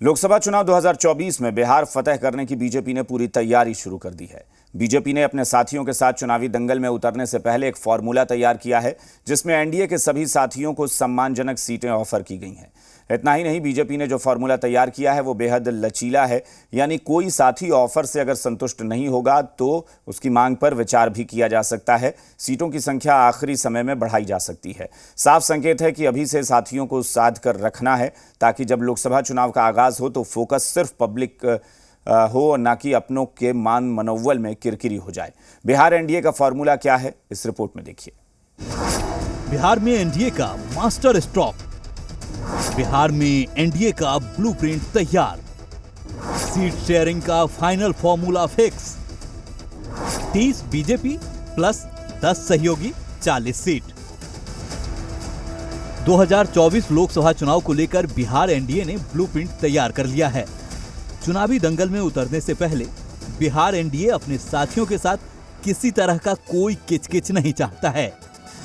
लोकसभा चुनाव 2024 में बिहार फतह करने की बीजेपी ने पूरी तैयारी शुरू कर दी है। बीजेपी ने अपने साथियों के साथ चुनावी दंगल में उतरने से पहले एक फॉर्मूला तैयार किया है, जिसमें एनडीए के सभी साथियों को सम्मानजनक सीटें ऑफर की गई हैं। इतना ही नहीं, बीजेपी ने जो फॉर्मूला तैयार किया है वो बेहद लचीला है, यानी कोई साथी ऑफर से अगर संतुष्ट नहीं होगा तो उसकी मांग पर विचार भी किया जा सकता है। सीटों की संख्या आखिरी समय में बढ़ाई जा सकती है। साफ संकेत है कि अभी से साथियों को साध कर रखना है, ताकि जब लोकसभा चुनाव का आगाज हो तो फोकस सिर्फ पब्लिक हो, ना कि अपनों के मान मनोबल में किरकिरी हो जाए। बिहार एनडीए का फॉर्मूला क्या है, इस रिपोर्ट में देखिए। बिहार में एनडीए का मास्टर स्ट्रोक, बिहार में एनडीए का ब्लूप्रिंट तैयार, सीट शेयरिंग का final formula fix, 30 BJP plus 10 सहयोगी 40 सीट। 2024 लोकसभा चुनाव को लेकर बिहार एनडीए ने ब्लूप्रिंट तैयार कर लिया है। चुनावी दंगल में उतरने से पहले बिहार एनडीए अपने साथियों के साथ किसी तरह का कोई किचकिच नहीं चाहता है।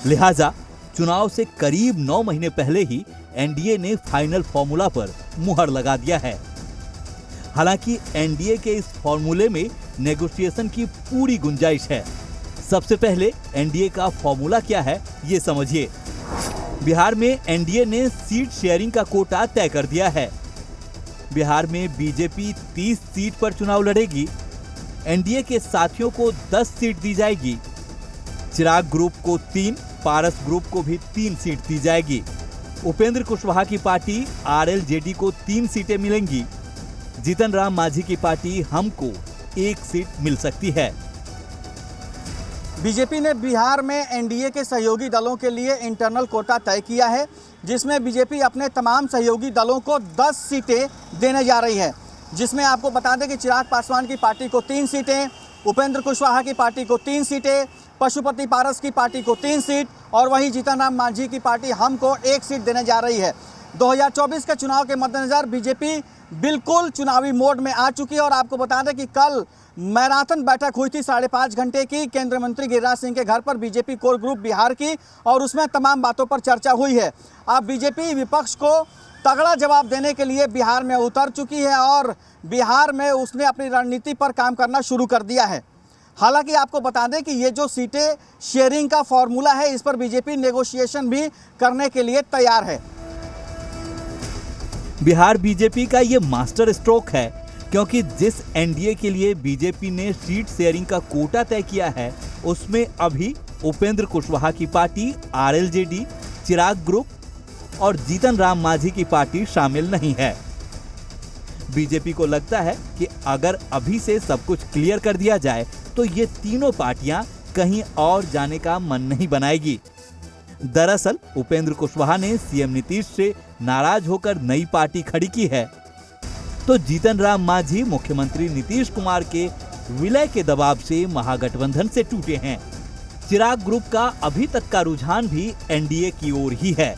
लिहाजा चुनाव से करीब 9 महीने पहले ही एनडीए ने फाइनल फॉर्मूला पर मुहर लगा दिया है। हालांकि एनडीए के इस फॉर्मूले में नेगोशिएशन की पूरी गुंजाइश है। सबसे पहले एनडीए का फॉर्मूला क्या है, ये समझिए। बिहार में एनडीए ने सीट शेयरिंग का कोटा तय कर दिया है। बिहार में बीजेपी 30 सीट पर चुनाव लड़ेगी। एनडीए के साथियों को 10 सीट दी जाएगी। चिराग ग्रुप को 3, पारस ग्रुप को भी 3 सीट दी जाएगी। उपेंद्र कुशवाहा की पार्टी आरएलजेडी को 3 सीटें मिलेंगी। जीतन राम मांझी की पार्टी हम को 1 सीट मिल सकती है। बीजेपी ने बिहार में एनडीए के सहयोगी दलों के लिए इंटरनल कोटा तय किया है, जिसमें बीजेपी अपने तमाम सहयोगी दलों को 10 सीटें देने जा रही है। जिसमें आपको बता दें कि चिराग पासवान की पार्टी को 3 सीटें, उपेंद्र कुशवाहा की पार्टी को 3 सीटें, पशुपति पारस की पार्टी को 3 सीट और वहीं जीतन राम मांझी की पार्टी हमको 1 सीट देने जा रही है। 2024 के चुनाव के मद्देनजर बीजेपी बिल्कुल चुनावी मोड में आ चुकी है। और आपको बता दें कि कल मैराथन बैठक हुई थी 5.5 घंटे की केंद्रीय मंत्री गिरिराज सिंह के घर पर बीजेपी कोर ग्रुप बिहार की, और उसमें तमाम बातों पर चर्चा हुई है। अब बीजेपी विपक्ष को तगड़ा जवाब देने के लिए बिहार में उतर चुकी है और बिहार में उसने अपनी रणनीति पर काम करना शुरू कर दिया है। हालांकि आपको बता दें कि ये जो सीटें शेयरिंग का फॉर्मूला है, इस पर बीजेपी नेगोशिएशन भी करने के लिए तैयार है। बिहार बीजेपी का ये मास्टर स्ट्रोक है, क्योंकि जिस एनडीए के लिए बीजेपी ने सीट शेयरिंग का कोटा तय किया है, उसमें अभी उपेंद्र कुशवाहा की पार्टी आरएलजेडी, चिराग ग्रुप और जीतन राम मांझी की पार्टी शामिल नहीं है। बीजेपी को लगता है कि अगर अभी से सब कुछ क्लियर कर दिया जाए तो ये तीनों पार्टियां कहीं और जाने का मन नहीं बनाएगी। दरअसल उपेंद्र कुशवाहा ने सीएम नीतीश से नाराज होकर नई पार्टी खड़ी की है, तो जीतन राम मांझी मुख्यमंत्री नीतीश कुमार के विलय के दबाव से महागठबंधन से टूटे हैं। चिराग ग्रुप का अभी तक का रुझान भी एनडीए की ओर ही है।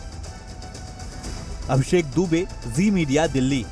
अभिषेक दुबे, जी मीडिया, दिल्ली।